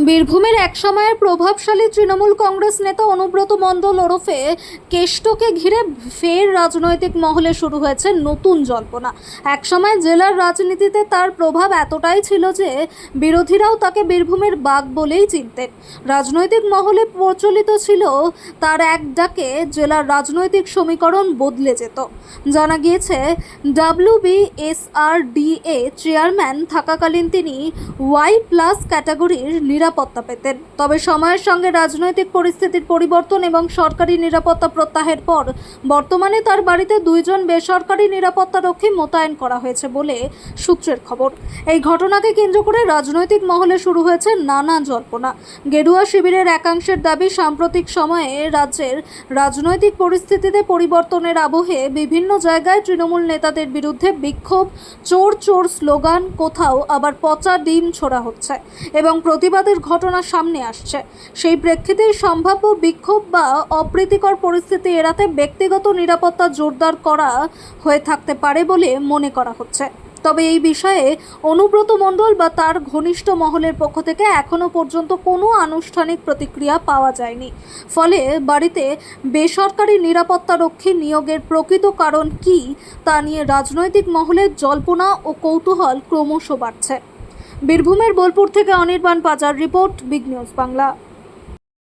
বীরভূমের এক সময়ের প্রভাবশালী তৃণমূল কংগ্রেস নেতা অনুব্রত মণ্ডল ওরফে কেষ্টকে ঘিরে ফের রাজনৈতিক মহলে শুরু হয়েছে নতুন জল্পনা। একসময় জেলার রাজনীতিতে তার প্রভাব এতটাই ছিল যে বিরোধীরাও তাকে বীরভূমের বাঘ বলেই চিনতেন। রাজনৈতিক মহলে প্রচলিত ছিল তার এক ডাকে জেলার রাজনৈতিক সমীকরণ বদলে যেত। জানা গিয়েছে WBSRDA চেয়ারম্যান থাকাকালীন তিনি Y+ ক্যাটাগরির নিরাপত্তা পেতেন। তবে সময়ের সঙ্গে রাজনৈতিক পরিস্থিতির পরিবর্তন এবং সরকারি নিরাপত্তা প্রত্যাহারের পর বর্তমানে তার বাড়িতে 2 জন বেসরকারি নিরাপত্তারক্ষী মোতায়েন করা হয়েছে বলে সূত্রের খবর। এই ঘটনাকে কেন্দ্র করে রাজনৈতিক মহলে শুরু হয়েছে নানা জল্পনা। গেরুয়া শিবিরের একাংশের দাবি, সাম্প্রতিক সময়ে রাজ্যের রাজনৈতিক পরিস্থিতিতে পরিবর্তনের আবহে বিভিন্ন জায়গায় তৃণমূল নেতাদের বিরুদ্ধে বিক্ষোভ, চোর চোর স্লোগান, কোথাও আবার পচা ডিম ছোড়া হচ্ছে এবং প্রতিবাদের ঘটনা সামনে আসছে। সেই প্রেক্ষিতেই সম্ভাব্য বিক্ষোভ বা অপ্রীতিকর পরিস্থিতি এড়াতে ব্যক্তিগত নিরাপত্তা জোরদার করা হয়ে থাকতে পারে বলে মনে করা হচ্ছে। তবে এই বিষয়ে অনুব্রত মণ্ডল বা তার ঘনিষ্ঠ মহলের পক্ষ থেকে এখনো পর্যন্ত কোনো আনুষ্ঠানিক প্রতিক্রিয়া পাওয়া যায়নি। ফলে বাড়িতে বেসরকারি নিরাপত্তারক্ষী নিয়োগের প্রকৃত কারণ কী তা নিয়ে রাজনৈতিক মহলের জল্পনা ও কৌতূহল ক্রমশ বাড়ছে। বীরভূমের বোলপুর থেকে Anirban Pajar report, big news Bangla.